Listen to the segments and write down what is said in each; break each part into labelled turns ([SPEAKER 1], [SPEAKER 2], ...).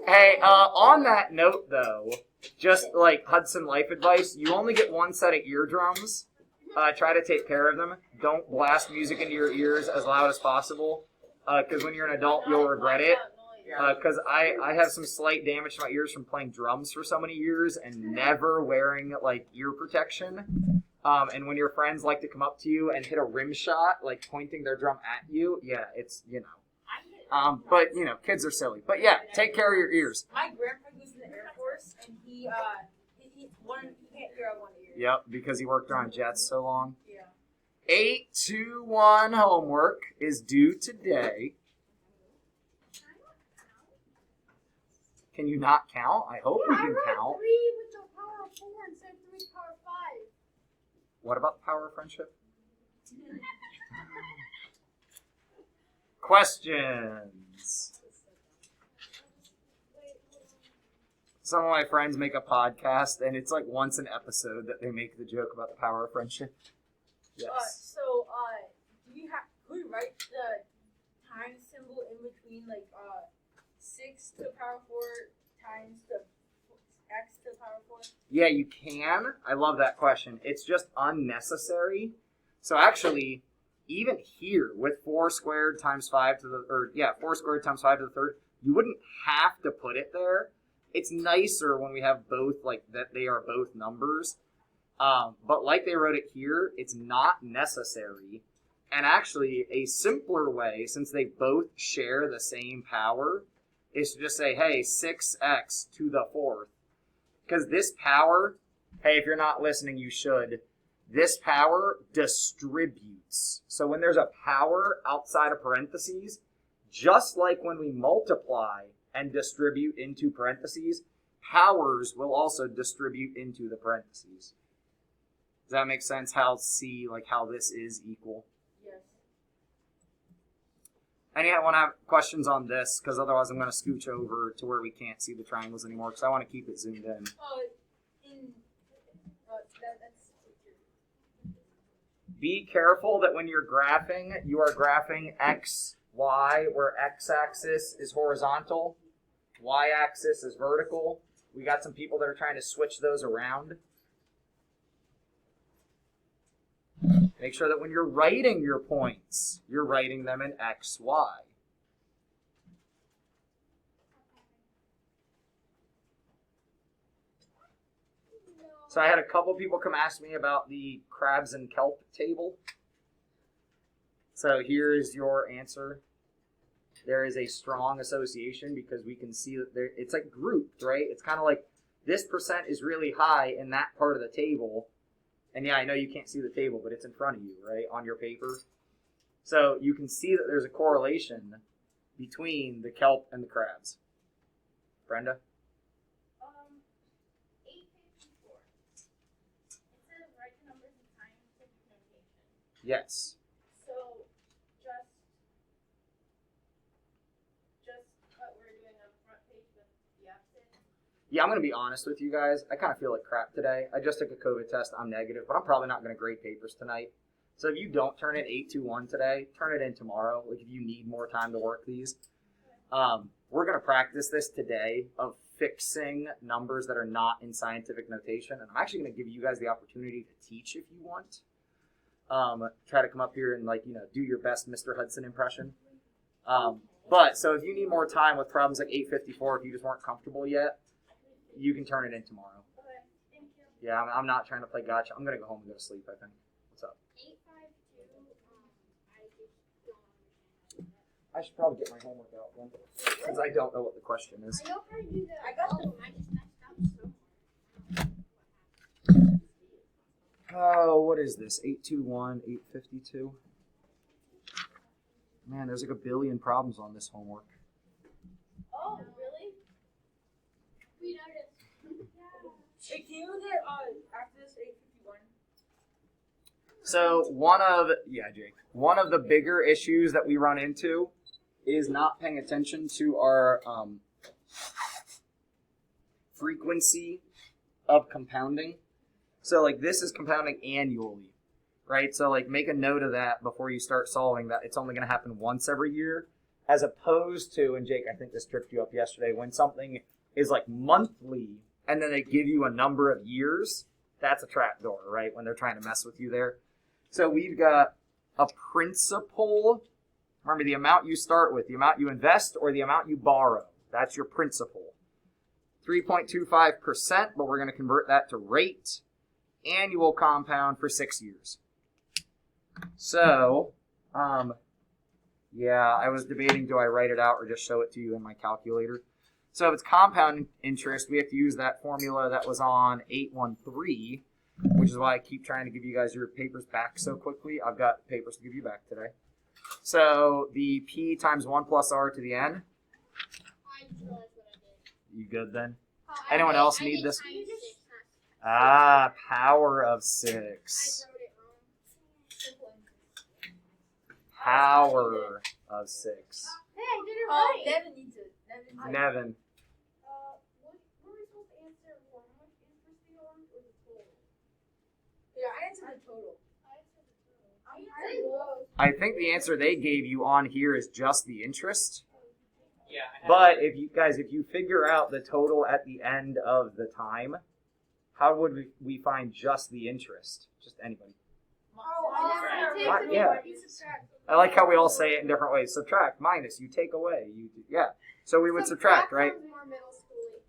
[SPEAKER 1] Hey, on that note, though, just like Hudson life advice, you only get one set of eardrums. Try to take care of them. Don't blast music into your ears as loud as possible, because when you're an adult, you'll regret it. Because I have some slight damage to my ears from playing drums for so many years and never wearing, like, ear protection. And when your friends like to come up to you and hit a rim shot, like pointing their drum at you, yeah, it's, but, kids are silly. But, yeah, take care of your ears.
[SPEAKER 2] My grandpa was in the Air Force, and he can't hear out one ear.
[SPEAKER 1] Yep, because he worked on jets so long.
[SPEAKER 2] Yeah.
[SPEAKER 1] 821 homework is due today. Can you not count? I hope you can count.
[SPEAKER 3] 3 with the power of 4 instead of 3 power of 5.
[SPEAKER 1] What about the power of friendship? Questions. Some of my friends make a podcast, and it's like once an episode that they make the joke about the power of friendship. Yes.
[SPEAKER 2] Could we write the times symbol in between, 6 to the power 4 times the x to the power 4?
[SPEAKER 1] Yeah, you can. I love that question. It's just unnecessary. So actually, even here with 4 squared times 5 to the 4 squared times 5 to the third, you wouldn't have to put it there. It's nicer when we have both, like that they are both numbers. But like they wrote it here, it's not necessary. And actually, a simpler way, since they both share the same power, is to just say, hey, 6x to the 4th. Because this power, hey, if you're not listening, you should. This power distributes. So when there's a power outside of parentheses, just like when we multiply and distribute into parentheses, powers will also distribute into the parentheses. Does that make sense? How this is equal?
[SPEAKER 2] Yes.
[SPEAKER 1] Anyone have questions on this? Because otherwise I'm going to scooch over to where we can't see the triangles anymore because I want to keep it zoomed in.
[SPEAKER 2] That's...
[SPEAKER 1] Be careful that when you're graphing, you are graphing x, y, where x-axis is horizontal, y-axis is vertical. We got some people that are trying to switch those around. Make sure that when you're writing your points, you're writing them in x, y. So I had a couple people come ask me about the crabs and kelp table. So here's your answer. There is a strong association because we can see that it's like grouped, right? It's kind of like this percent is really high in that part of the table. And yeah, I know you can't see the table, but it's in front of you, right, on your paper. So you can see that there's a correlation between the kelp and the crabs. Brenda?
[SPEAKER 3] 854. It says write the numbers in scientific notation.
[SPEAKER 1] Yes.
[SPEAKER 3] So just what we're doing on the front page with the opposite.
[SPEAKER 1] Yeah, I'm going to be honest with you guys. I kind of feel like crap today. I just took a COVID test. I'm negative, but I'm probably not going to grade papers tonight. So if you don't turn in 821 today, turn it in tomorrow. Like if you need more time to work these. We're going to practice this today of fixing numbers that are not in scientific notation. And I'm actually going to give you guys the opportunity to teach if you want. Try to come up here and do your best Mr. Hudson impression. But so if you need more time with problems like 854, if you just weren't comfortable yet, you can turn it in tomorrow.
[SPEAKER 3] Okay, thank you.
[SPEAKER 1] Yeah, I'm not trying to play gotcha. I'm going to go home and go to sleep, I think. What's up?
[SPEAKER 3] 852, I just don't understand.
[SPEAKER 1] I should probably get my homework out then, since I don't know what the question is.
[SPEAKER 3] I know how to do that. I got the I just messed up somewhere.
[SPEAKER 1] Oh, what is this? 821, 852? Man, there's like a billion problems on this homework.
[SPEAKER 3] Oh, really? We noticed.
[SPEAKER 2] Hey, can you look at after this 851?
[SPEAKER 1] So Jake, one of the bigger issues that we run into is not paying attention to our frequency of compounding. So this is compounding annually, right? So make a note of that before you start solving that. It's only going to happen once every year. as opposed to, and Jake, I think this tripped you up yesterday, when something is like monthly and then they give you a number of years, that's a trapdoor, right? When they're trying to mess with you there. So we've got a principal. Remember, the amount you start with, the amount you invest, or the amount you borrow. That's your principal. 3.25%, but we're going to convert that to rate. Annual compound for 6 years. So, yeah, I was debating, do I write it out or just show it to you in my calculator? So if it's compound interest, we have to use that formula that was on 813, which is why I keep trying to give you guys your papers back so quickly. I've got papers to give you back today. So the P times 1 plus R to the N.
[SPEAKER 3] I just realized what I did.
[SPEAKER 1] You good then?
[SPEAKER 3] Oh,
[SPEAKER 1] Anyone else
[SPEAKER 3] I
[SPEAKER 1] need
[SPEAKER 3] did
[SPEAKER 1] this?
[SPEAKER 3] times 6, not
[SPEAKER 1] Ah, power of
[SPEAKER 3] I
[SPEAKER 1] 6.
[SPEAKER 3] wrote it wrong. Simple interest.
[SPEAKER 1] Power of 6.
[SPEAKER 3] Hey, I did it
[SPEAKER 2] Oh,
[SPEAKER 3] right.
[SPEAKER 2] Devin needs it.
[SPEAKER 1] Nevin.
[SPEAKER 3] What were we supposed to answer for? How much interest we earned or the total?
[SPEAKER 2] Yeah, I answered the total.
[SPEAKER 3] I answered the total. I answered both.
[SPEAKER 1] I think the answer they gave you on here is just the interest.
[SPEAKER 4] Yeah.
[SPEAKER 1] But if you figure out the total at the end of the time, how would we find just the interest? Just anybody.
[SPEAKER 3] I
[SPEAKER 1] Yeah. I like how we all say it in different ways. Subtract, minus, you take away. Yeah. So we would subtract, right?
[SPEAKER 3] More middle schooly.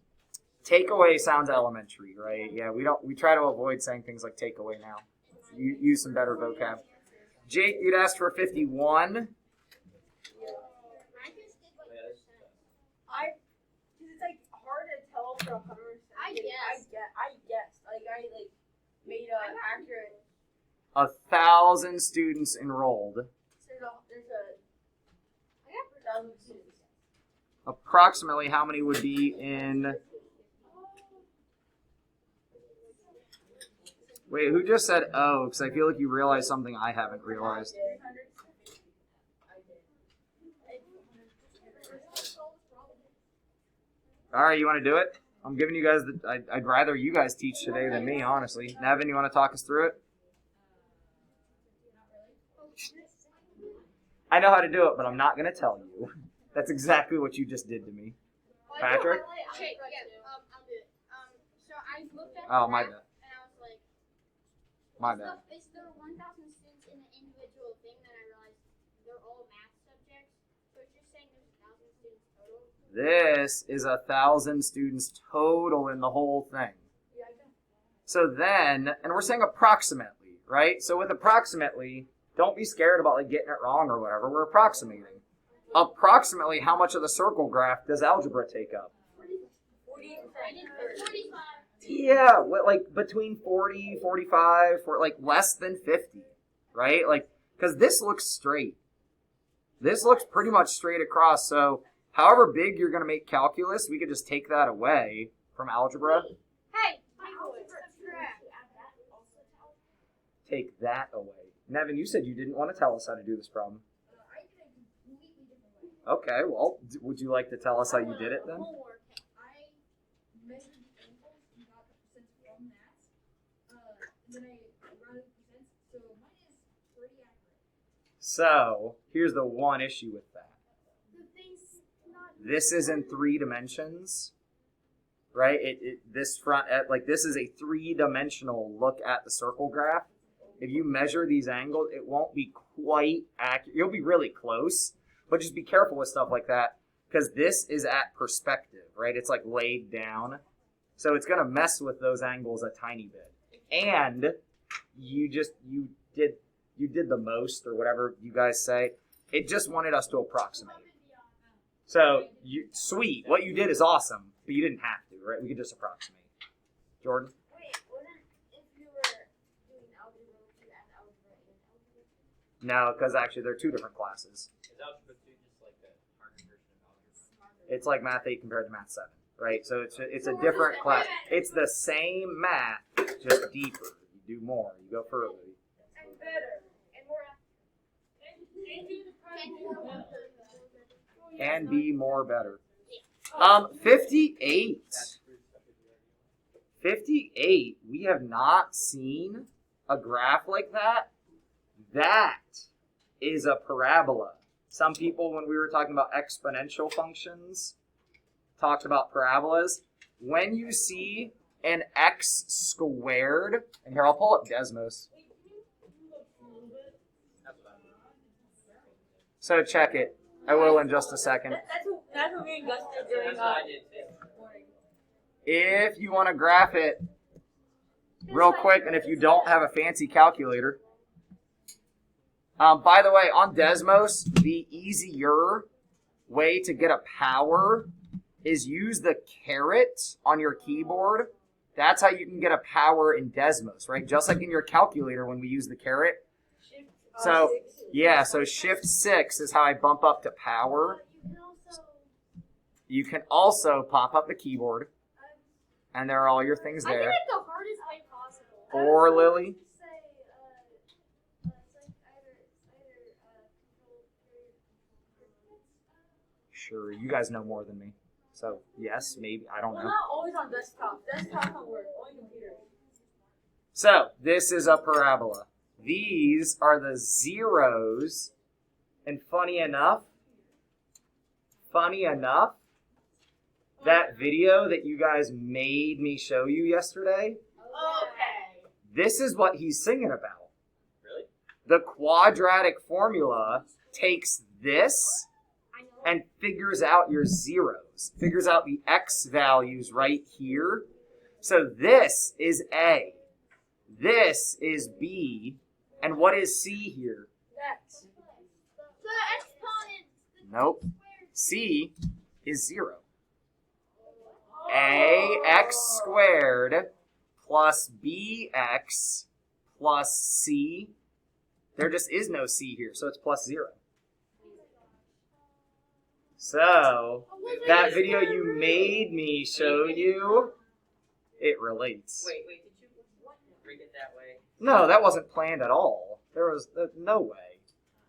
[SPEAKER 1] Take away sounds elementary, right? Yeah, we try to avoid saying things like take away now. You use some better vocab. Jake, you'd asked for 51.
[SPEAKER 3] I just did like percent.
[SPEAKER 2] Because it's like hard to tell for 100%.
[SPEAKER 3] I guessed.
[SPEAKER 2] I guessed. Like I made a accurate.
[SPEAKER 1] 1,000 students enrolled.
[SPEAKER 2] There's a. I got 1,000 students.
[SPEAKER 1] Approximately how many would be in... Wait, who just said oh? Because I feel like you realized something I haven't realized.
[SPEAKER 2] 300.
[SPEAKER 1] All right, you want to do it? I'm giving you guys I'd rather you guys teach today than me, honestly. Nevin, you want to talk us through it? I know how to do it, but I'm not going to tell you. That's exactly what you just did to me. Patrick?
[SPEAKER 3] Okay, yeah, I'll do it. So I looked at
[SPEAKER 1] Oh,
[SPEAKER 3] the
[SPEAKER 1] my
[SPEAKER 3] graph,
[SPEAKER 1] bad.
[SPEAKER 3] and I was like,
[SPEAKER 1] My bad.
[SPEAKER 3] It's the 1,000 students in the individual thing that I realized they're all math subjects. So it's just saying there's 1,000 students total.
[SPEAKER 1] This is 1,000 students total in the whole thing.
[SPEAKER 2] Yeah, I know.
[SPEAKER 1] So then, and we're saying approximately, right? So with approximately, don't be scared about like getting it wrong or whatever. We're approximating. Approximately how much of the circle graph does algebra take up?
[SPEAKER 2] 40.
[SPEAKER 3] I did 45.
[SPEAKER 1] Yeah, like between 40, 45, for like less than 50, right? Like, because this looks straight. This looks pretty much straight across. So however big you're going to make calculus, we could just take that away from algebra.
[SPEAKER 3] Hey, subtract.
[SPEAKER 1] Take that away. Nevin, you said you didn't want to tell us how to do this problem.
[SPEAKER 3] I did a completely different way.
[SPEAKER 1] Okay, well, would you like to tell us how you did it then?
[SPEAKER 3] Homework. I measured the angles and got the percents from that. And then I rounded the percents, so mine is pretty accurate.
[SPEAKER 1] So, here's the one issue with that.
[SPEAKER 3] The thing's not.
[SPEAKER 1] This is in 3 dimensions, right? This front, like this is a 3-dimensional look at the circle graph. If you measure these angles, it won't be quite accurate. You'll be really close, but just be careful with stuff like that because this is at perspective, right? It's like laid down. So it's going to mess with those angles a tiny bit. And you did the most or whatever you guys say. It just wanted us to approximate. So, sweet. What you did is awesome, but you didn't have to, right? We could just approximate. Jordan?
[SPEAKER 3] Wait, wouldn't if you were doing algebra, would you add algebra and algebra?
[SPEAKER 1] No, because actually they're 2 different classes.
[SPEAKER 4] Is algebra 2 just like a harder version of algebra?
[SPEAKER 1] It's like Math 8 compared to Math 7, right? So it's a different class. It's the same math, just deeper. You do more. You go further.
[SPEAKER 3] And better. And more and do the problem.
[SPEAKER 1] And be more better. 58. 58. We have not seen a graph like that. That is a parabola. Some people, when we were talking about exponential functions, talked about parabolas. When you see an x squared, and here I'll pull up Desmos. So check it. I will in just a second.
[SPEAKER 2] That's what me and Gus did during
[SPEAKER 4] That's what I did too.
[SPEAKER 2] morning.
[SPEAKER 1] If you want to graph it real quick, and if you don't have a fancy calculator. By the way, on Desmos, the easier way to get a power is use the caret on your keyboard. That's how you can get a power in Desmos, right? Just like in your calculator when we use the caret. So, yeah, so shift 6 is how I bump up to power. You can also pop up the keyboard, and there are all your things
[SPEAKER 3] I did
[SPEAKER 1] there.
[SPEAKER 3] it the hardest way possible.
[SPEAKER 1] Or, Lily? Sure, you guys know more than me. So, yes, maybe, I don't
[SPEAKER 2] Well,
[SPEAKER 1] know.
[SPEAKER 2] not always on desktop. Desktop don't work. Only computer.
[SPEAKER 1] So, this is a parabola. These are the zeros, and funny enough, that video that you guys made me show you yesterday,
[SPEAKER 2] Okay.
[SPEAKER 1] this is what he's singing about.
[SPEAKER 4] Really?
[SPEAKER 1] The quadratic formula takes this and figures out your zeros, figures out the x values right here. So this is A, this is B, and what is C here?
[SPEAKER 2] Next.
[SPEAKER 3] The exponent.
[SPEAKER 1] Nope. C is 0. Ax squared plus bx plus c. There just is no c here, so it's plus 0. So, that video you made me show you, it relates.
[SPEAKER 4] Wait, did you bring it that way?
[SPEAKER 1] No, that wasn't planned at all. There was no way.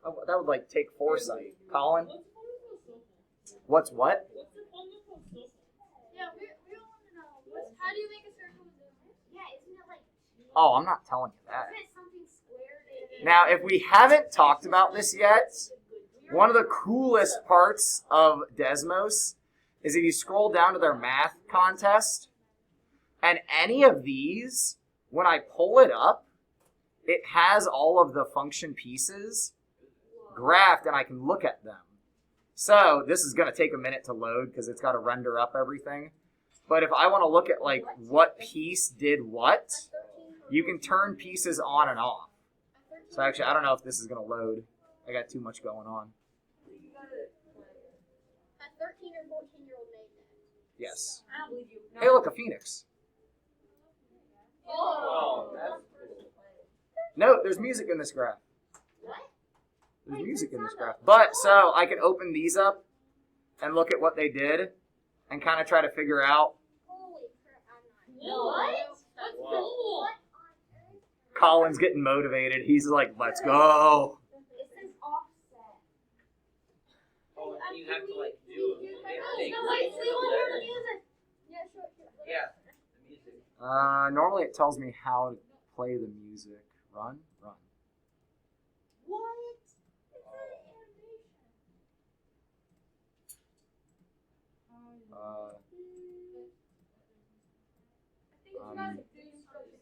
[SPEAKER 1] That would like take foresight. Colin? What's what?
[SPEAKER 3] Yeah, we all want to know. How do you make a circle with this? Yeah, isn't it like?
[SPEAKER 1] Oh, I'm not telling you that.
[SPEAKER 3] Isn't it something squared?
[SPEAKER 1] Now, if we haven't talked about this yet, one of the coolest parts of Desmos is if you scroll down to their math contest, and any of these, when I pull it up, it has all of the function pieces graphed, and I can look at them. So this is going to take a minute to load because it's got to render up everything. But if I want to look at like what piece did what, you can turn pieces on and off. So actually, I don't know if this is going to load. I got too much going on.
[SPEAKER 3] A 13 or 14-year-old made that.
[SPEAKER 1] Yes.
[SPEAKER 2] I don't believe you. No.
[SPEAKER 1] Hey, look, a phoenix.
[SPEAKER 4] Oh, that's
[SPEAKER 1] No, there's music in this graph.
[SPEAKER 3] What?
[SPEAKER 1] There's music in this graph. But, so, I can open these up and look at what they did and kind of try to figure out.
[SPEAKER 3] Holy crap, I'm not.
[SPEAKER 2] No.
[SPEAKER 3] What?
[SPEAKER 2] That's
[SPEAKER 4] Wow.
[SPEAKER 2] cool.
[SPEAKER 3] What on earth?
[SPEAKER 1] Colin's getting motivated. He's like, let's go.
[SPEAKER 3] It says offset.
[SPEAKER 4] Oh, and you have to like do
[SPEAKER 3] No,
[SPEAKER 4] things.
[SPEAKER 3] wait, we want to hear the music. Yeah, sure.
[SPEAKER 4] Yeah, the music.
[SPEAKER 1] Normally it tells me how to play the music. Run.
[SPEAKER 3] What? It's an animation.
[SPEAKER 1] Um,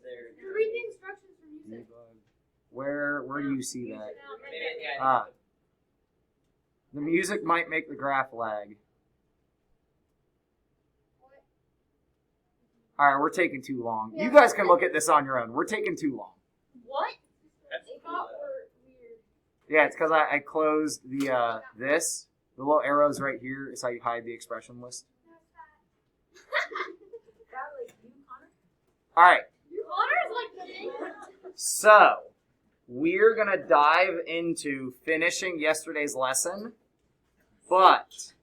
[SPEAKER 4] There.
[SPEAKER 3] Read the instructions for music.
[SPEAKER 1] debug. Where do you see that?
[SPEAKER 4] Maybe, yeah,
[SPEAKER 1] Ah. The music might make the graph lag. Alright, we're taking too long. You guys can look at this on your own. We're taking too long.
[SPEAKER 3] What?
[SPEAKER 4] That's
[SPEAKER 3] It
[SPEAKER 4] cool.
[SPEAKER 3] got weird.
[SPEAKER 1] Yeah, it's because I closed the this. The little arrows right here is how you hide the expression list.
[SPEAKER 2] Got like you, Connor?
[SPEAKER 1] Alright,
[SPEAKER 3] Connor's like kidding.
[SPEAKER 1] so we're gonna dive into finishing yesterday's lesson. But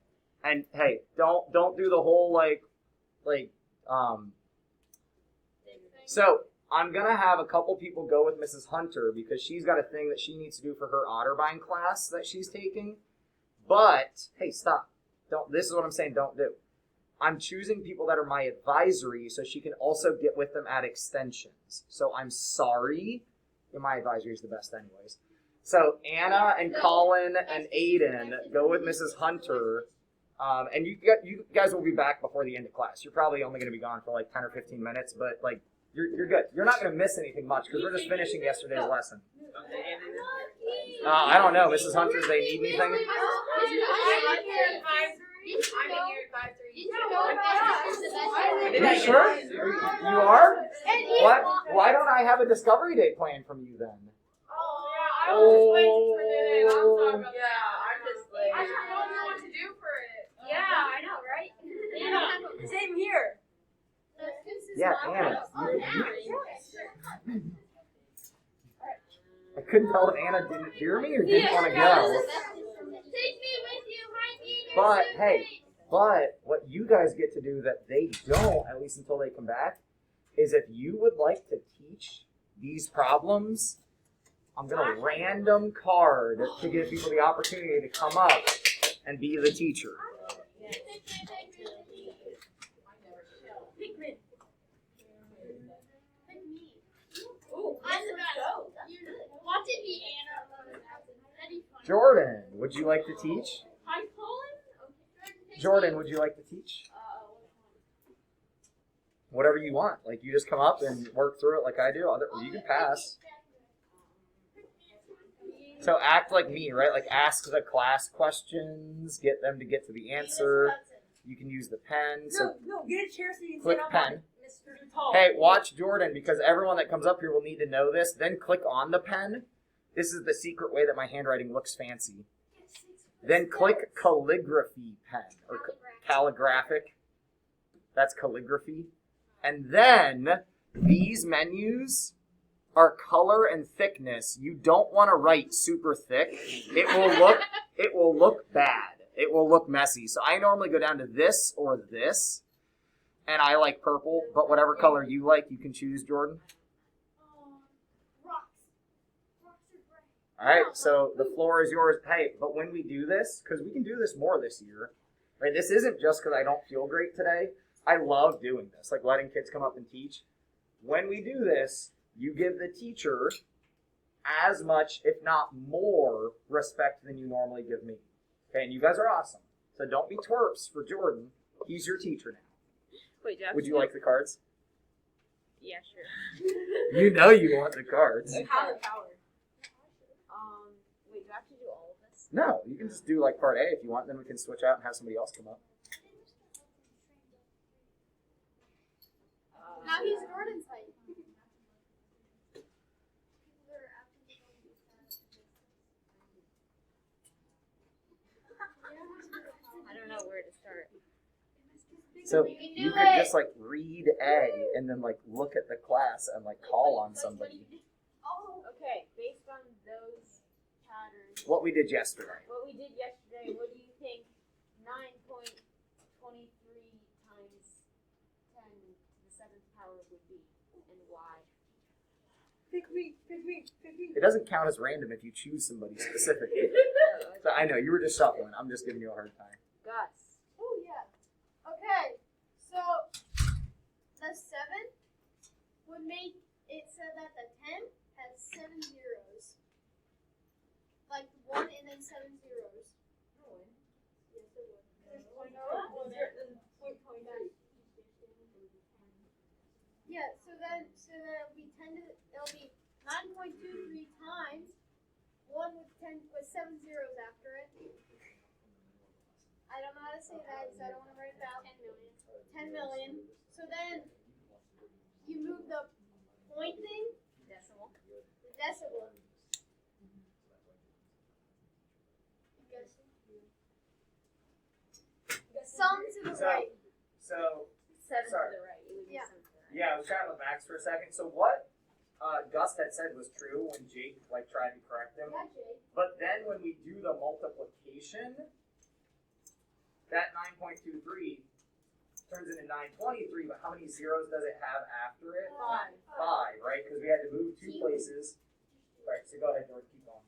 [SPEAKER 1] hey, don't do the whole so I'm gonna have a couple people go with Mrs. Hunter because she's got a thing that she needs to do for her Otterbein class that she's taking. But hey, stop. This is what I'm saying, don't do. I'm choosing people that are my advisory so she can also get with them at extensions. So I'm sorry. My advisory is the best anyways. So Anna and Colin and Aiden go with Mrs. Hunter, and you guys will be back before the end of class. You're probably only going to be gone for like 10 or 15 minutes, but like you're good. You're not going to miss anything much because we're just finishing yesterday's lesson. I don't know, Mrs. Hunter. Do they need anything?
[SPEAKER 2] I'm in here advisory.
[SPEAKER 1] You sure? You are? Why don't I have a Discovery Day plan from you then?
[SPEAKER 2] I was just waiting for the day. I'm sorry about that. I'm just late. I don't know what to do for it.
[SPEAKER 3] Yeah, I know, right?
[SPEAKER 2] Yeah. Same here.
[SPEAKER 1] Yeah, Anna. I couldn't tell if Anna didn't hear me or didn't want to go.
[SPEAKER 3] Take me with you, Mikey.
[SPEAKER 1] But hey, what you guys get to do that they don't, at least until they come back, is if you would like to teach these problems, I'm going to random card to give people the opportunity to come up and be the teacher.
[SPEAKER 3] Watch it be Anna. That'd be fun.
[SPEAKER 1] Jordan, would you like to teach?
[SPEAKER 3] Hi, Colin. Okay.
[SPEAKER 1] Jordan, would you like to teach? Whatever you want. Like, you just come up and work through it like I do. You can pass. So act like me, right? Like, ask the class questions, get them to get to the answer. You can use the pen. So
[SPEAKER 2] No, get a chair so you can
[SPEAKER 1] click
[SPEAKER 2] sit up
[SPEAKER 1] pen.
[SPEAKER 2] on Mr. Tall.
[SPEAKER 1] Hey, watch Jordan, because everyone that comes up here will need to know this. Then click on the pen. This is the secret way that my handwriting looks fancy. Then click calligraphy pen, or calligraphic. That's calligraphy. And then these menus are color and thickness. You don't want to write super thick. It will look bad. It will look messy. So I normally go down to this or this. And I like purple, but whatever color you like, you can choose, Jordan.
[SPEAKER 3] Rocks. Rocks are gray.
[SPEAKER 1] All right, so the floor is yours. Hey, but when we do this, because we can do this more this year, right? This isn't just because I don't feel great today. I love doing this, like letting kids come up and teach. When we do this, you give the teacher as much, if not more, respect than you normally give me. Okay, and you guys are awesome. So don't be twerps for Jordan. He's your teacher now.
[SPEAKER 5] Wait, do I have
[SPEAKER 1] Would
[SPEAKER 5] to
[SPEAKER 1] you
[SPEAKER 5] do-
[SPEAKER 1] like the cards?
[SPEAKER 5] Yeah, sure.
[SPEAKER 1] You know you want the cards.
[SPEAKER 2] Power.
[SPEAKER 5] Wait, do I have to do all of this?
[SPEAKER 1] No, you can just do like part A if you want, then we can switch out and have somebody else come up.
[SPEAKER 3] Now he's Jordan's height.
[SPEAKER 5] I don't know where to start.
[SPEAKER 1] So you could just like read A and then like look at the class and like call on somebody.
[SPEAKER 3] Oh,
[SPEAKER 5] Okay, based on those patterns,
[SPEAKER 1] What we did yesterday.
[SPEAKER 5] what we did yesterday, what do you think 9.23 times 10 to the 7th power would be, and why?
[SPEAKER 2] Pick me.
[SPEAKER 1] It doesn't count as random if you choose somebody specifically. So I know you were just shuffling. I'm just giving you a hard time.
[SPEAKER 5] Gus.
[SPEAKER 3] oh yeah. Okay, so the 7 would make it so that the 10 has 7 zeros. Like 1 and then 7 zeros. Yes, it would. Yeah, so then it'll be 9.23 times 1 with 7 zeros after it. I don't know how to say that, so I don't want to write it out. 10 million. So then you move the point thing,
[SPEAKER 5] Decimal.
[SPEAKER 3] the decimal. Some to the right.
[SPEAKER 1] So
[SPEAKER 5] 7
[SPEAKER 1] Sorry.
[SPEAKER 5] to the right. It would be
[SPEAKER 3] Yeah.
[SPEAKER 5] 7 to the right.
[SPEAKER 1] yeah, I was chatting with Max for a second. So what Gus had said was true when Jake like tried to correct him.
[SPEAKER 3] Yeah, Jake.
[SPEAKER 1] But then when we do the multiplication, that 9.23 turns into 923, but how many zeros does it have after it? 5, right? Because we had to move 2 places. Right, so go ahead, George, keep going.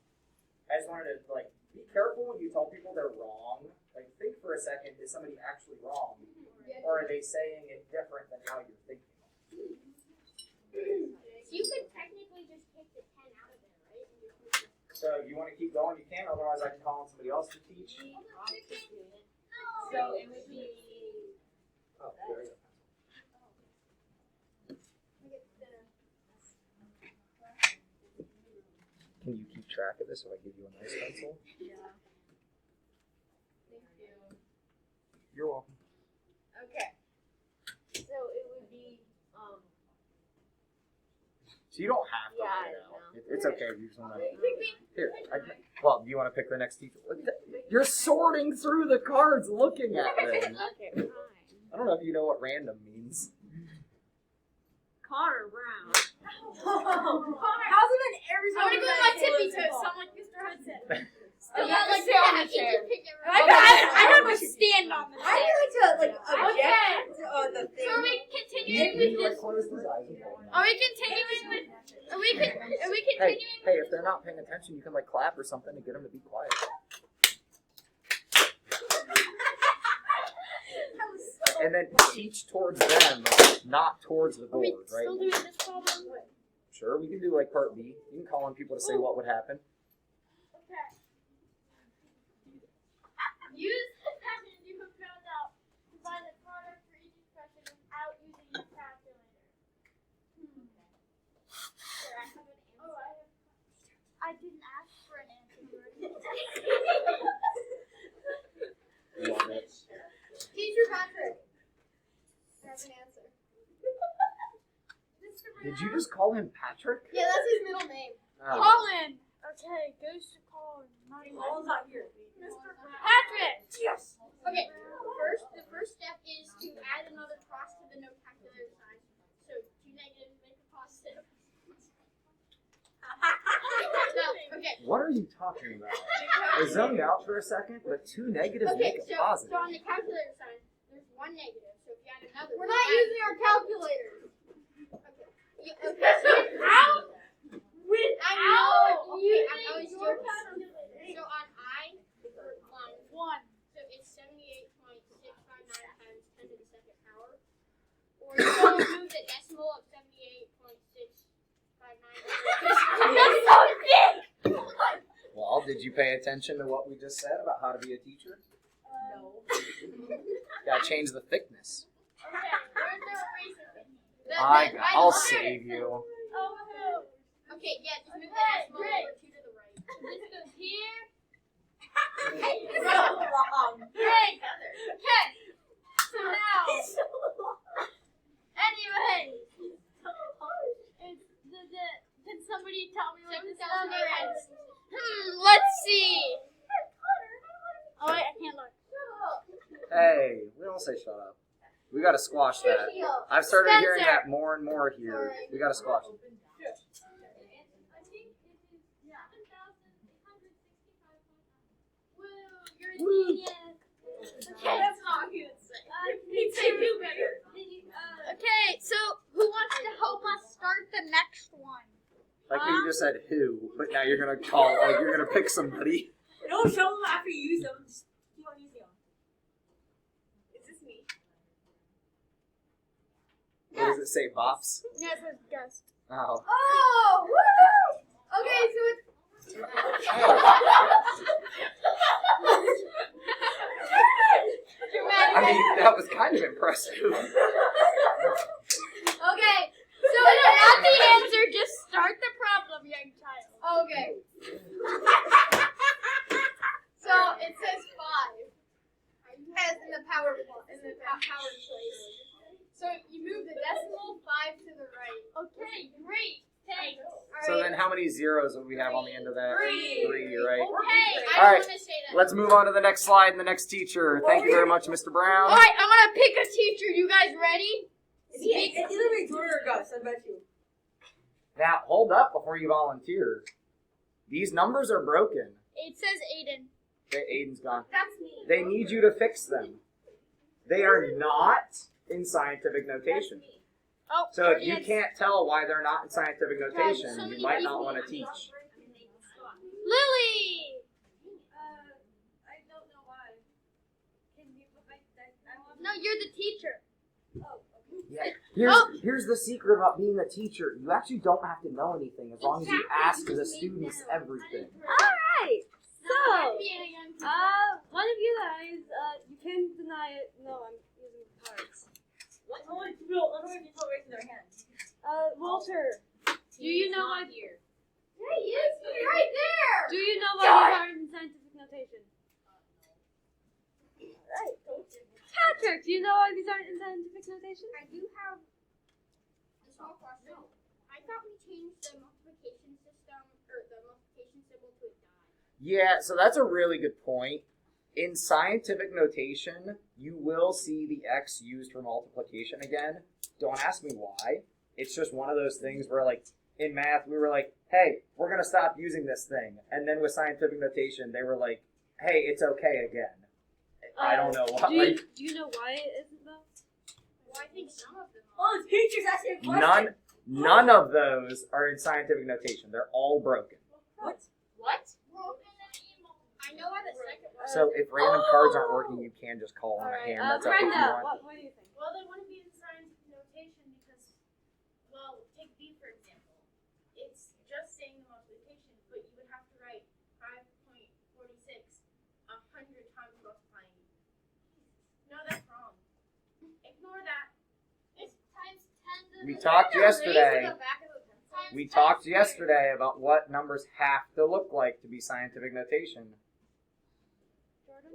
[SPEAKER 1] I just wanted to, like, be careful when you tell people they're wrong. Like, think for a second, is somebody actually wrong? Or are they saying it different than how you're thinking?
[SPEAKER 3] You could technically just take the 10 out of there, right? And just
[SPEAKER 1] So if you want to keep going, you can. Otherwise, I can call on somebody else to teach.
[SPEAKER 5] So it would be.
[SPEAKER 1] Oh, there we go. Can you keep track of this if I give you a nice pencil?
[SPEAKER 5] Yeah. Thank you.
[SPEAKER 1] You're welcome.
[SPEAKER 5] Okay. So it would be.
[SPEAKER 1] So you don't have to
[SPEAKER 5] Yeah,
[SPEAKER 1] write
[SPEAKER 5] I
[SPEAKER 1] it
[SPEAKER 5] know.
[SPEAKER 1] out. It's okay if you just want to. Here. Well, do you want to pick the next teacher? You're sorting through the cards looking at them.
[SPEAKER 5] Okay, fine.
[SPEAKER 1] I don't know if you know what random means.
[SPEAKER 5] Connor Brown.
[SPEAKER 2] How's it in Arizona?
[SPEAKER 3] I'm gonna go with my tippy toes. Sound like Mr. Hudson.
[SPEAKER 5] You
[SPEAKER 3] Yeah,
[SPEAKER 5] have to
[SPEAKER 3] like
[SPEAKER 5] sit on
[SPEAKER 3] that.
[SPEAKER 5] the chair.
[SPEAKER 2] I
[SPEAKER 3] have to stand on the
[SPEAKER 2] I like to like object
[SPEAKER 3] Okay.
[SPEAKER 2] the thing.
[SPEAKER 3] So are we continuing with this? Are we continuing with? Are we
[SPEAKER 1] Hey,
[SPEAKER 3] continuing?
[SPEAKER 1] hey, if they're not paying attention, you can like clap or something to get them to be quiet. And then teach towards them, not towards the
[SPEAKER 3] Are we
[SPEAKER 1] board,
[SPEAKER 3] still
[SPEAKER 1] right?
[SPEAKER 3] doing this problem?
[SPEAKER 1] Sure, we can do like part B. You can call on people to say what would happen.
[SPEAKER 3] Okay. Use the pattern you have found out to find the product for each expression without using your calculator. Here, I have an answer. I didn't ask for an answer.
[SPEAKER 1] Love it.
[SPEAKER 3] Teacher Patrick. I have an answer.
[SPEAKER 1] Did you just call him Patrick?
[SPEAKER 3] Yeah, that's his middle name.
[SPEAKER 1] Oh.
[SPEAKER 3] Colin. Okay, goes to Colin.
[SPEAKER 2] Colin's not here.
[SPEAKER 3] Patrick. Yes. Okay. The first step is to add another cross to the no calculator sign. So 2 negatives make a positive. No, okay.
[SPEAKER 1] What are you talking about? I zoned out for a second, but 2 negatives
[SPEAKER 3] Okay,
[SPEAKER 1] make a
[SPEAKER 3] so
[SPEAKER 1] positive.
[SPEAKER 3] on the calculator sign, there's 1 negative. So if you add another, we're not using our calculators. Okay. Okay. So without using your calculator. So on I, 1. So it's 78.659 times 10 to the second power. Or you can remove the decimal of 78.659. That's so big!
[SPEAKER 1] Well, did you pay attention to what we just said about how to be a teacher?
[SPEAKER 2] No.
[SPEAKER 1] Gotta change the thickness.
[SPEAKER 3] Okay, where's the eraser?
[SPEAKER 1] I'll save you.
[SPEAKER 3] Okay, yeah, just move the decimal over 2 to the right. So this goes here. Great. Okay. So now. Anyway. Can somebody tell me what this number is? Let's see. Oh wait, I can't look.
[SPEAKER 1] Hey, we don't say shut up. We gotta squash that. I've started hearing that more and more here. We gotta squash it.
[SPEAKER 3] You're a genius. Okay, that's not what he would say. He'd say do better. Okay, so who wants to help us start the next one?
[SPEAKER 1] Like how you just said who, but now you're gonna call, like you're gonna pick somebody.
[SPEAKER 2] No, show them after you use them. Just keep on using them. Is this me?
[SPEAKER 1] What does it say, Bops?
[SPEAKER 3] Yeah, it says guest.
[SPEAKER 1] Oh.
[SPEAKER 3] Oh, woo! Okay, so it's.
[SPEAKER 1] I mean, that was kind of impressive.
[SPEAKER 3] Okay, so not the answer, just start the problem, young child. Okay. So it says 5. As in the power place. So you move the decimal 5 to the right. Okay, great. Thanks.
[SPEAKER 1] So then how many zeros would we have on the end of that?
[SPEAKER 3] 3.
[SPEAKER 1] 3, right?
[SPEAKER 3] Okay, I
[SPEAKER 1] All
[SPEAKER 3] don't
[SPEAKER 1] right.
[SPEAKER 3] want to say that.
[SPEAKER 1] Let's move on to the next slide and the next teacher. Thank you very much, Mr. Brown.
[SPEAKER 3] Alright, I'm gonna pick a teacher. You guys ready?
[SPEAKER 2] It's either me, Jordan, or Gus. I bet you.
[SPEAKER 1] Now, hold up before you volunteer. These numbers are broken.
[SPEAKER 3] It says Aiden.
[SPEAKER 1] Okay, Aiden's gone.
[SPEAKER 3] That's me.
[SPEAKER 1] They need you to fix them. They are not in scientific notation.
[SPEAKER 3] Oh,
[SPEAKER 1] So if you
[SPEAKER 3] yes.
[SPEAKER 1] can't tell why they're not in scientific notation,
[SPEAKER 3] so
[SPEAKER 1] you
[SPEAKER 3] many
[SPEAKER 1] might not
[SPEAKER 3] reasons.
[SPEAKER 1] want to teach.
[SPEAKER 3] Lily!
[SPEAKER 2] I don't know why. Can you put my I want
[SPEAKER 3] No, you're the teacher.
[SPEAKER 2] Oh, okay.
[SPEAKER 1] Yeah. Here's the secret about being a teacher. You actually don't have to know anything as long as you ask the students everything.
[SPEAKER 5] Alright! So,
[SPEAKER 3] Being a young teacher.
[SPEAKER 5] one of you guys, you can't deny it. No, I'm using cards.
[SPEAKER 2] Let's only people raising their hands.
[SPEAKER 5] Walter, do you know why?
[SPEAKER 3] Yeah, he is. He's right there.
[SPEAKER 5] Do you know why these aren't in scientific notation? Alright. Patrick, do you know why these aren't in scientific notation?
[SPEAKER 3] I do have a small question. I thought we changed the multiplication system, or the multiplication symbol to a die.
[SPEAKER 1] Yeah, so that's a really good point. In scientific notation, you will see the X used for multiplication again. Don't ask me why. It's just one of those things where, like, in math, we were like, hey, we're going to stop using this thing. And then with scientific notation, they were like, hey, it's okay again. I don't know why.
[SPEAKER 5] Do you know why it isn't though?
[SPEAKER 3] Well, I think some of them
[SPEAKER 2] Oh, the teacher's asking a question.
[SPEAKER 1] None of those are in scientific notation. They're all broken.
[SPEAKER 2] What?
[SPEAKER 3] What? I know why the second one.
[SPEAKER 1] So if random cards aren't working, you can just call on a
[SPEAKER 5] Alright,
[SPEAKER 1] hand. That's up if you
[SPEAKER 5] Brenda,
[SPEAKER 1] want.
[SPEAKER 5] what do you think?
[SPEAKER 3] Well, they want to be in scientific notation because, well, take B for example. It's just saying the multiplication, but you would have to write 5.46 100 times multiplying. No, that's wrong. Ignore that. It's times 10 to
[SPEAKER 1] We
[SPEAKER 3] the
[SPEAKER 1] talked
[SPEAKER 3] raise
[SPEAKER 1] yesterday.
[SPEAKER 3] to the back of the pencil. Times
[SPEAKER 1] We
[SPEAKER 3] 10
[SPEAKER 1] talked
[SPEAKER 3] squared.
[SPEAKER 1] yesterday about what numbers have to look like to be scientific notation.
[SPEAKER 5] Jordan?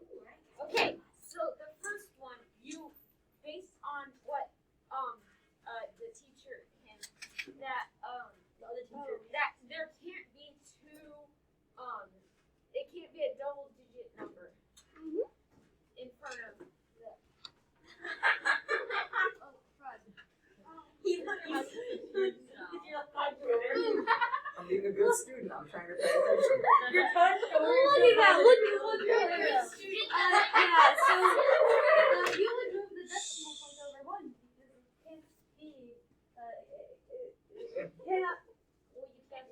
[SPEAKER 6] Okay, so the first one, you based on what the teacher can that the other teacher that there can't be two it can't be a double digit number in front of the
[SPEAKER 3] Oh, crud.
[SPEAKER 1] I'm being a good student. I'm trying to pay attention.
[SPEAKER 2] Your touch.
[SPEAKER 5] Look at that! Look at
[SPEAKER 3] Good
[SPEAKER 5] that!
[SPEAKER 3] student.
[SPEAKER 5] Yeah, so you would move the decimal point over one because it can't be. It cannot.
[SPEAKER 6] well you can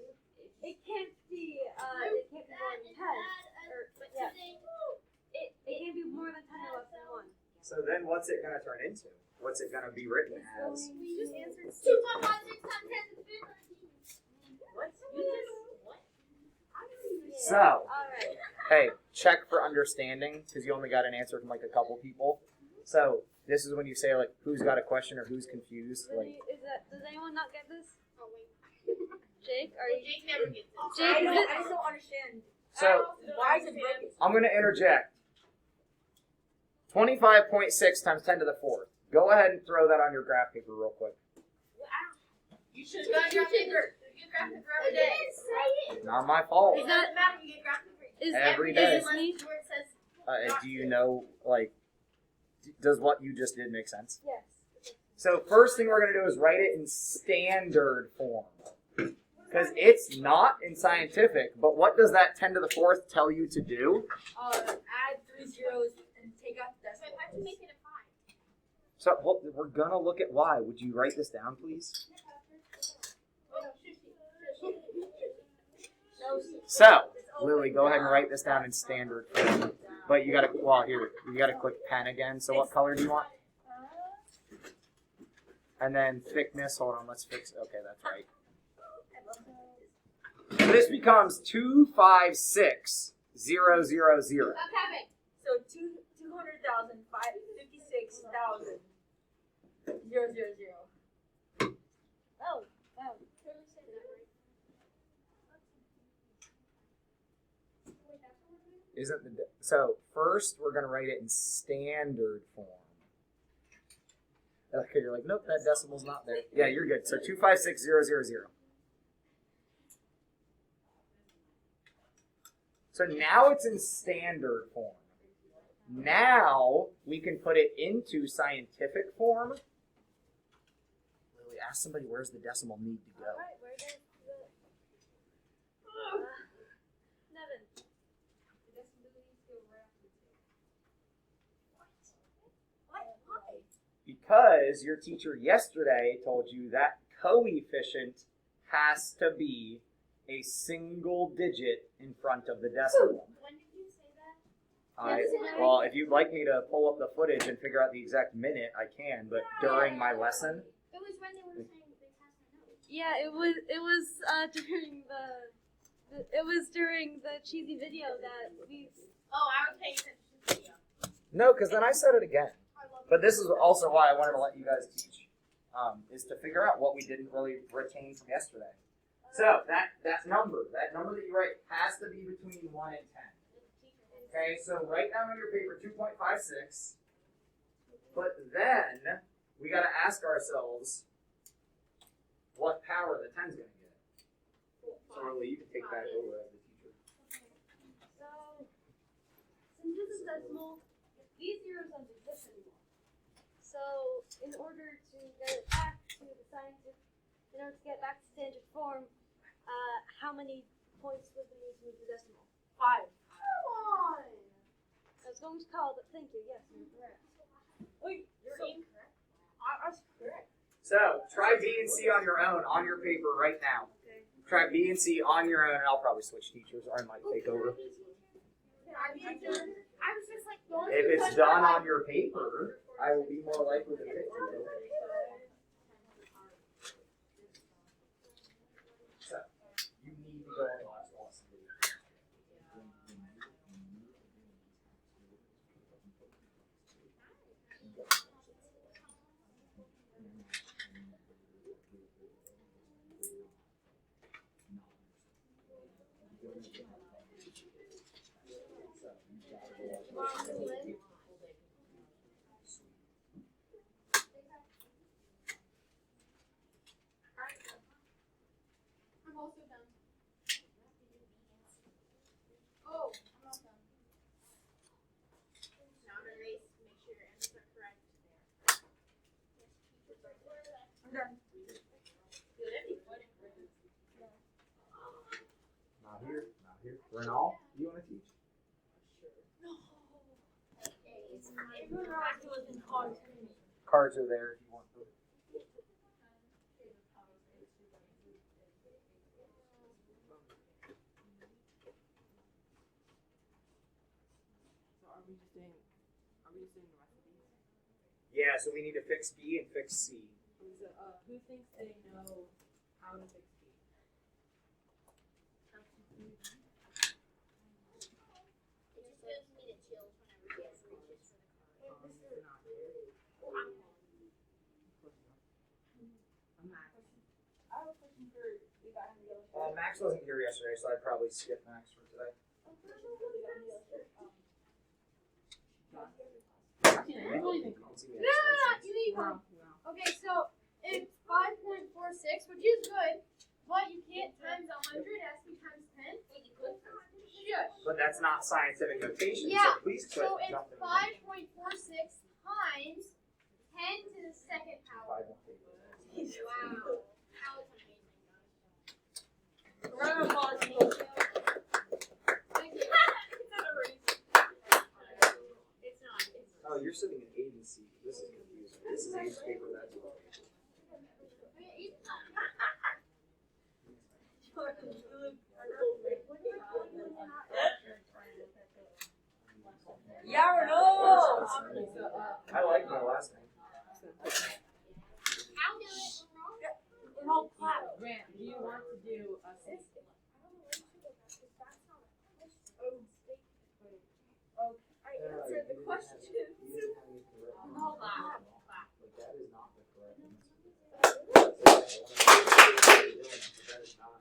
[SPEAKER 5] It can't be. It can't be more than 10. Or yeah, it can't be more than 10 or less than 1.
[SPEAKER 1] So then what's it going to turn into? What's it going to be written as?
[SPEAKER 3] We just answered 2 times 5, 6 times 10 to the 15.
[SPEAKER 6] what? You just what?
[SPEAKER 1] So,
[SPEAKER 5] Alright.
[SPEAKER 1] hey, check for understanding because you only got an answer from like a couple people. So this is when you say like who's got a question or who's confused. Like
[SPEAKER 5] Does anyone not get this?
[SPEAKER 3] Oh, wait.
[SPEAKER 5] Jake, are you?
[SPEAKER 3] Jake never gets it.
[SPEAKER 5] Jake, is it?
[SPEAKER 2] I just don't understand.
[SPEAKER 1] so.
[SPEAKER 2] Why is it broken?
[SPEAKER 1] I'm going to interject. 25.6 times 10 to the 4th. Go ahead and throw that on your graph paper real quick.
[SPEAKER 3] You should have got graph paper. You get graph paper every day. You didn't say it.
[SPEAKER 1] Not my fault.
[SPEAKER 3] It doesn't matter. You get graph paper
[SPEAKER 5] Is
[SPEAKER 1] Every
[SPEAKER 5] is
[SPEAKER 1] day.
[SPEAKER 5] this me?
[SPEAKER 3] where it says
[SPEAKER 1] Do you know, like, does what you just did make sense?
[SPEAKER 5] Yes.
[SPEAKER 1] So first thing we're going to do is write it in standard form. Because it's not in scientific, but what does that 10 to the 4th tell you to do?
[SPEAKER 2] Add 3 zeros and take out the
[SPEAKER 3] So
[SPEAKER 2] decimal.
[SPEAKER 3] I have to make it a 5.
[SPEAKER 1] So well, we're going to look at why. Would you write this down, please? So, Lily, go ahead and write this down in standard form. But you got to, well, here, you got to click pen again. So what color do you want? And then thickness, hold on, let's fix it. Okay, that's right. So this becomes 256,000.
[SPEAKER 3] Stop having.
[SPEAKER 2] So 200,000, 56,000, 000.
[SPEAKER 5] Oh, wow.
[SPEAKER 1] Isn't the so first we're gonna write it in standard form. Okay, you're like, nope, that decimal's not there. Yeah, you're good. So 256,000. So now it's in standard form. Now we can put it into scientific form. Lily, ask somebody where's the decimal need to go.
[SPEAKER 5] Alright, where does the Nevin? The decimal needs to go right after the 2.
[SPEAKER 2] Why?
[SPEAKER 1] Because your teacher yesterday told you that coefficient has to be a single digit in front of the decimal.
[SPEAKER 3] When did you say that?
[SPEAKER 1] Well, if you'd like me to pull up the footage and figure out the exact minute, I can. But during my lesson,
[SPEAKER 3] It was when they were saying they passed my notes.
[SPEAKER 5] Yeah, it was during the cheesy video that we.
[SPEAKER 2] Oh, I was paying attention to the video.
[SPEAKER 1] no, because then I said it again. But this is also why I wanted to let you guys teach, is to figure out what we didn't really retain from yesterday. So that number that you write has to be between 1 and 10. Okay, so write down on your paper 2.56. But then we got to ask ourselves what power the 10's going to get. So Lily, you can take that over as the teacher.
[SPEAKER 5] So, since this is decimal, these zeros don't exist anymore. So, in order to get it back to the scientific, in order to get back to standard form, how many points would we need to move the decimal?
[SPEAKER 2] 5.
[SPEAKER 5] I was going to call, but thank you. Yes, you're correct.
[SPEAKER 2] Wait, you're incorrect. I was correct.
[SPEAKER 1] So try B and C on your own on your paper right now.
[SPEAKER 5] Okay.
[SPEAKER 1] Try B and C on your own, and I'll probably switch teachers, or I might take over.
[SPEAKER 2] I was just like, don't
[SPEAKER 1] If it's done on your paper, I will be more likely to pick you. So you need to go on the last lesson.
[SPEAKER 3] I'm also done. Oh, I'm not done.
[SPEAKER 2] Now to erase, make sure your answers are correct. I'm done.
[SPEAKER 1] Not here, not here. Renal, you want to teach? Cards are there if you want them.
[SPEAKER 7] So are we just doing the recipes?
[SPEAKER 1] Yeah, so we need to fix B and fix C.
[SPEAKER 7] Who thinks they know how to fix B?
[SPEAKER 2] It just gives me the chills whenever he reaches for the card.
[SPEAKER 7] Not here. I'm Max.
[SPEAKER 5] I have a question for the guy in the yellow shirt.
[SPEAKER 1] Max wasn't here yesterday, so I'd probably skip Max for today.
[SPEAKER 3] You need one. Okay, so it's 5.46, which is good, but you can't times 100, it has to be times 10. Shush.
[SPEAKER 1] But that's not scientific notation,
[SPEAKER 3] Yeah,
[SPEAKER 1] so please quit
[SPEAKER 3] So it's
[SPEAKER 1] jumping
[SPEAKER 3] 5.46 times 10 to the second power.
[SPEAKER 1] in.
[SPEAKER 2] Wow. That was amazing, guys.
[SPEAKER 5] Round of applause, people.
[SPEAKER 3] Thank you.
[SPEAKER 2] It's not a reason. It's not. It's
[SPEAKER 1] Oh, you're sitting in A and C. This is confusing. This is A's paper, that's why.
[SPEAKER 5] Yeah or no?
[SPEAKER 1] I like my last name.
[SPEAKER 2] I'll do it.
[SPEAKER 5] An old clap.
[SPEAKER 7] Grant, do you want to do a
[SPEAKER 2] Answer the question.
[SPEAKER 1] Hold on. That is not the correct answer. That is not.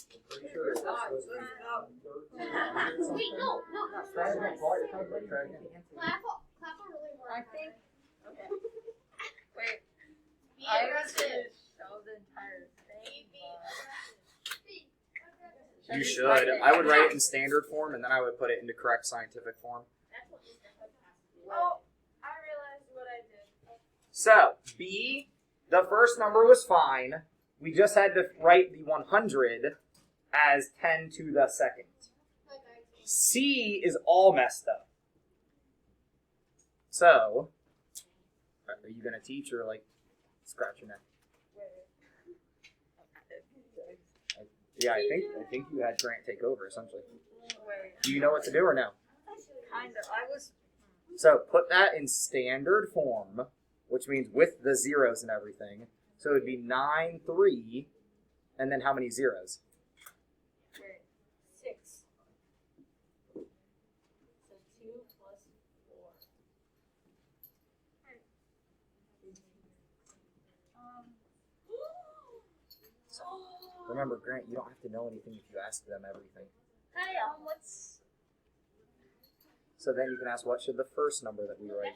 [SPEAKER 1] I'm pretty sure it's supposed to be 13.
[SPEAKER 3] Wait, no.
[SPEAKER 1] Try again, Paul. You're trying to try again.
[SPEAKER 3] Clap will really work.
[SPEAKER 5] I think. Okay. Wait.
[SPEAKER 2] Be
[SPEAKER 5] I was
[SPEAKER 2] aggressive.
[SPEAKER 5] gonna show the entire thing.
[SPEAKER 1] You should. I would write it in standard form, and then I would put it into correct scientific form.
[SPEAKER 2] That's what this has to be.
[SPEAKER 5] Oh, I realized what I did.
[SPEAKER 1] So, B, the first number was fine. We just had to write the 100 as 10 to the second. C is all messed up. So, are you going to teach or, like, scratch your neck? Yeah, I think you had Grant take over, essentially. Do you know what to do or no?
[SPEAKER 2] Kind of. I was.
[SPEAKER 1] So put that in standard form, which means with the zeros and everything. So it would be 9, 3, and then how many zeros?
[SPEAKER 2] Wait, 6. So 2 plus 4.
[SPEAKER 1] Remember, Grant, you don't have to know anything if you ask them everything.
[SPEAKER 6] Hey, what's
[SPEAKER 1] So then you can ask, what should the first number that we write?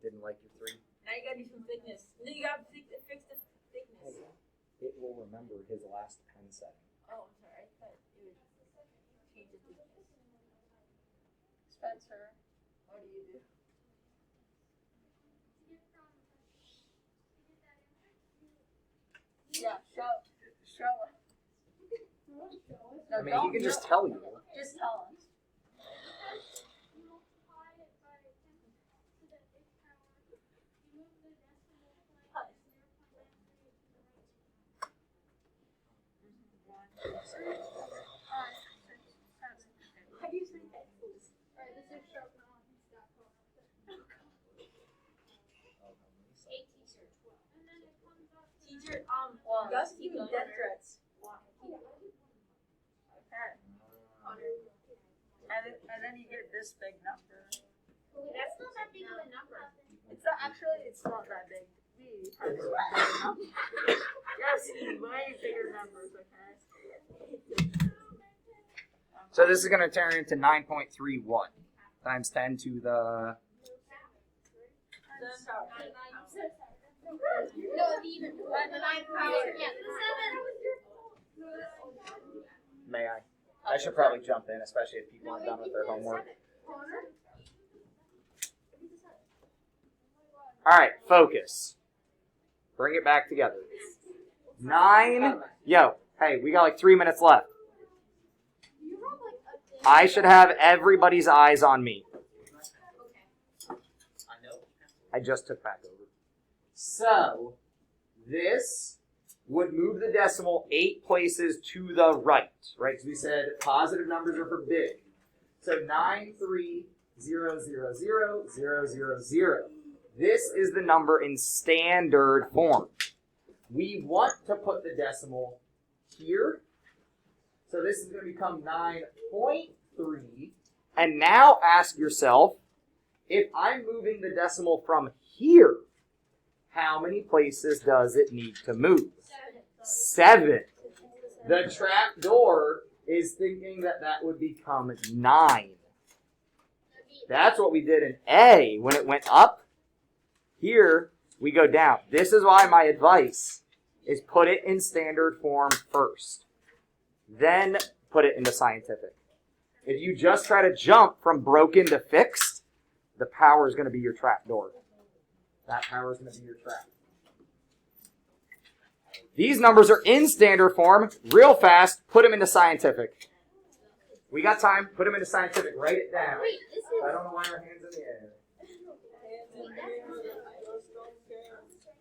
[SPEAKER 1] Didn't like your 3?
[SPEAKER 2] Now you gotta do some thickness. And then you gotta fix the thickness.
[SPEAKER 1] It will remember his last pen setting.
[SPEAKER 2] Oh, I'm sorry. I thought it would change the thickness. Spencer, what do you do? Yeah, show us. No,
[SPEAKER 1] I mean, he can just tell you.
[SPEAKER 2] Just tell us. How do you say that?
[SPEAKER 3] Alright, this is sharp now.
[SPEAKER 6] teacher?
[SPEAKER 2] Gus even death threats. And then you get this big number.
[SPEAKER 6] That's not that big of a number.
[SPEAKER 2] It's not actually. It's not that big. Yes, way bigger numbers. Okay.
[SPEAKER 1] So this is going to turn into 9.31 times 10 to the...
[SPEAKER 3] No, the even. The 9 power. Yeah, the 7.
[SPEAKER 1] May I? I should probably jump in, especially if people aren't done with their homework. All right, focus. Bring it back together. 9. Yo, hey, we got like 3 minutes left. I should have everybody's eyes on me. I just took back over. So, this would move the decimal 8 places to the right, right? Because we said positive numbers are for big. So 930000000. This is the number in standard form. We want to put the decimal here. So this is going to become 9.3. And now ask yourself, if I'm moving the decimal from here, how many places does it need to move? 7. The trap door is thinking that that would become 9. That's what we did in A. When it went up, here we go down. This is why my advice is put it in standard form first. Then put it into scientific. If you just try to jump from broken to fixed, the power is going to be your trap door. That power is going to be your trap. These numbers are in standard form. Real fast, put them into scientific. We got time. Put them into scientific. Write it down. I don't know why our hands in the air.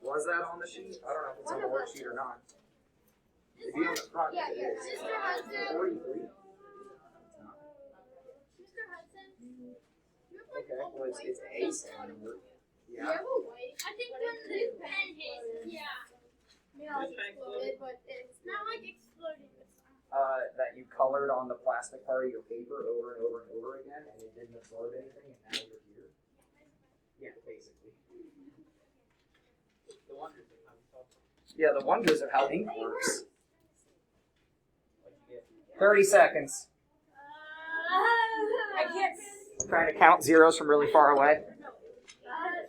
[SPEAKER 1] Was that on the sheet? I don't know if it's on the worksheet or not. If you on the front,
[SPEAKER 3] Yeah,
[SPEAKER 1] it
[SPEAKER 3] yeah.
[SPEAKER 1] is.
[SPEAKER 3] Mr. Hudson.
[SPEAKER 1] 43.
[SPEAKER 3] Mr. Hudson. You have like
[SPEAKER 1] Okay,
[SPEAKER 3] a
[SPEAKER 1] well, it's
[SPEAKER 3] white
[SPEAKER 1] A's
[SPEAKER 3] pen.
[SPEAKER 1] number.
[SPEAKER 3] You
[SPEAKER 1] Yeah.
[SPEAKER 3] have a white. I think when the pen hits, yeah. Maybe I'll explode it, but it's not like exploding this time.
[SPEAKER 1] That you colored on the plastic part of your paper over and over and over again, and it didn't absorb anything, and now you're here. Yeah, basically.
[SPEAKER 4] The wonders of how we solve it.
[SPEAKER 1] Yeah, the wonders of how ink works.
[SPEAKER 4] What'd you get?
[SPEAKER 1] 30 seconds.
[SPEAKER 2] I can't.
[SPEAKER 1] I'm trying to count zeros from really far away.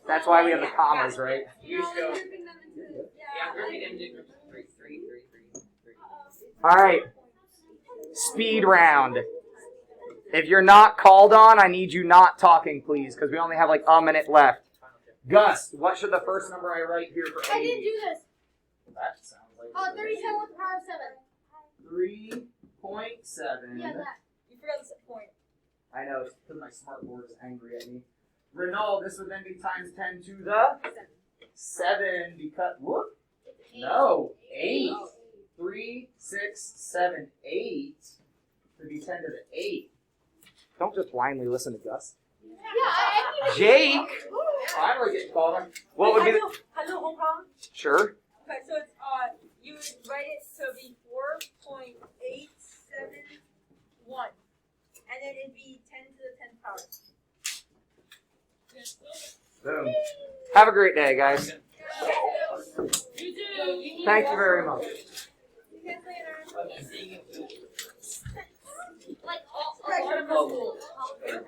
[SPEAKER 1] That's why we have the commas, right?
[SPEAKER 4] You show. Yeah, grouping them into groups of 3, 3, 3, 3, 3.
[SPEAKER 1] All right. Speed round. If you're not called on, I need you not talking, please, because we only have like a minute left. Gus, what should the first number I write here for
[SPEAKER 3] I
[SPEAKER 1] A
[SPEAKER 3] didn't
[SPEAKER 1] be?
[SPEAKER 3] do this.
[SPEAKER 1] That sounds like
[SPEAKER 3] 37 with the power of 7.
[SPEAKER 1] 3.7.
[SPEAKER 3] Yeah, that.
[SPEAKER 2] You forgot the point.
[SPEAKER 1] I know, it's because my smart board is angry at me. Renault, this would then be times 10 to the 7 because, whoop, no, 8. 3, 6, 7, 8. It'd be 10 to the 8. Don't just blindly listen to Gus.
[SPEAKER 3] Yeah, I
[SPEAKER 1] Jake! Finally getting called on. What would be the...
[SPEAKER 2] Hello, home problem?
[SPEAKER 1] Sure.
[SPEAKER 2] Okay, so it's you would write it to be 4.871, and then it'd be 10 to the 10th power.
[SPEAKER 1] Boom. Have a great day, guys.
[SPEAKER 2] You do.
[SPEAKER 1] Thank you very much.
[SPEAKER 2] See you guys later.
[SPEAKER 6] Like all
[SPEAKER 2] Pressure
[SPEAKER 6] of
[SPEAKER 2] from
[SPEAKER 6] school.
[SPEAKER 2] school.